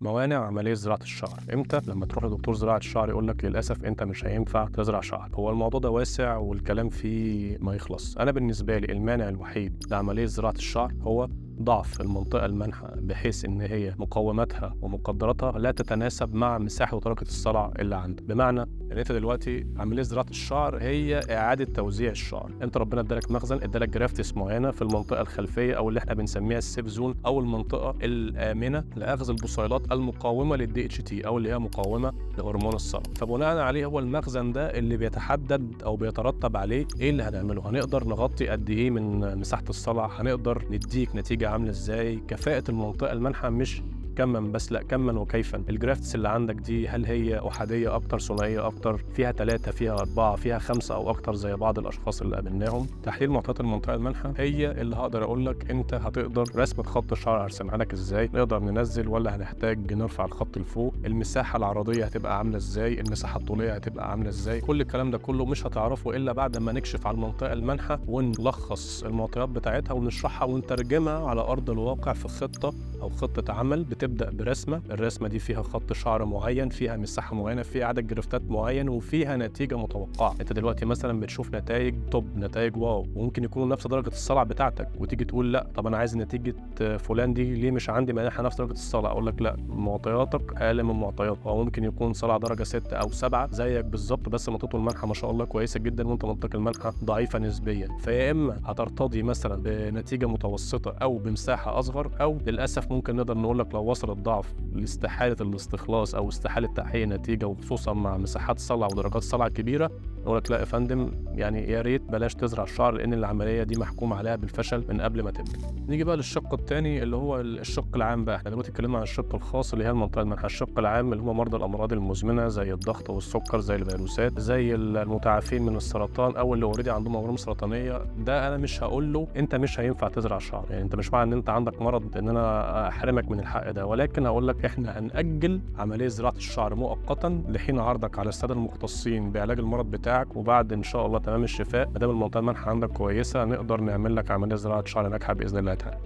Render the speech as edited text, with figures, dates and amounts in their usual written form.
موانع عملية زراعة الشعر. امتى؟ لما تروح لدكتور زراعة الشعر يقول لك للأسف انت مش هينفع تزرع شعر. هو الموضوع ده واسع والكلام فيه ما يخلص. انا بالنسبة لي المانع الوحيد لعملية زراعة الشعر هو ضعف المنطقة المانحة، بحيث إن هي مقوماتها ومقدراتها لا تتناسب مع مساحة ودرجة الصلع اللي عندك. بمعنى إن أنت دلوقتي عملية زراعة الشعر هي إعادة توزيع الشعر. أنت ربنا ادالك مخزن، ادالك جرافتس معينة في المنطقة الخلفية أو اللي إحنا بنسميها السيف زون أو المنطقة الآمنة لأخذ البصيلات المقاومة للدي اتش تي أو اللي هي مقاومة لهرمون الصلع. فبناء عليه هو المخزن ده اللي بيتحدد أو بيترتب عليه إيه اللي هنعمله. هنقدر نغطي قد إيه من مساحة الصلع، هنقدر نديك نتيجة عامله ازاي، كفاءة المنطقة المانحة مش كما بس لا كما وكيفا. الجرافتس اللي عندك دي هل هي احاديه اكتر، ثنائيه اكتر، فيها 3، فيها 4، فيها 5 او اكتر زي بعض الاشخاص اللي قابلناهم. تحليل معطيات المنطقه المانحه هي اللي هقدر اقول لك انت هتقدر رسمه خط الشعر ارسمها لك ازاي، نقدر ننزل ولا هنحتاج نرفع الخط لفوق، المساحه العرضيه هتبقى عامله ازاي، المساحه الطوليه هتبقى عامله ازاي. كل الكلام ده كله مش هتعرفه الا بعد ما نكشف على المنطقه المانحه ونلخص المعطيات بتاعتها ونشرحها ونترجمها على ارض الواقع في خطه او خطه عمل بتبدا برسمه. الرسمه دي فيها خط شعر معين، فيها مساحه معينه، فيها عدد جرفتات معين، وفيها نتيجه متوقعه. انت دلوقتي مثلا بتشوف نتائج توب، نتائج واو، وممكن يكونوا نفس درجه الصلع بتاعتك، وتيجي تقول لا طب انا عايز نتيجه فلان دي ليه مش عندي مانحه نفس درجه الصلع. اقول لك لا، معطياتك اقل من معطياته، او ممكن يكون صلع درجه 6 أو 7 زيك بالظبط، بس منطقته المانحه ما شاء الله كويسه جدا وانت منطقه المانحه ضعيفه نسبيا. فيا اما هترتضي مثلا بنتيجه متوسطه او بمساحه اصغر، او للاسف ممكن نقدر نقول لك لو وصل الضعف لاستحاله الاستخلاص او استحاله تحقيق نتيجه، وخصوصا مع مساحات صلع ودرجات صلع كبيره، نقول لك لا يا فندم، يعني يا ريت بلاش تزرع الشعر لان العمليه دي محكوم عليها بالفشل من قبل ما تبدا. نيجي بقى للشق الثاني اللي هو الشق العام بقى. احنا دلوقتي اتكلمنا عن الشق الخاص اللي هي المنطقه المانحه. الشق العام اللي هم مرضى الامراض المزمنه زي الضغط والسكر، زي الفيروسات، زي المتعافين من السرطان او اللي اوريدي عندهم اورام سرطانيه. ده انا مش هقول له انت مش هينفع تزرع شعر، يعني انت مش معنى ان انت عندك مرض ان انا احرمك من الحق ده، ولكن هقول لك احنا هنأجل عمليه زراعه الشعر مؤقتا لحين عرضك على الساده المختصين بعلاج المرض بتاعك، وبعد ان شاء الله تمام الشفاء ما دام المنطقه المانحه عندك كويسه نقدر نعمل لك عمليه زراعه شعر ناجحه باذن الله تعالى.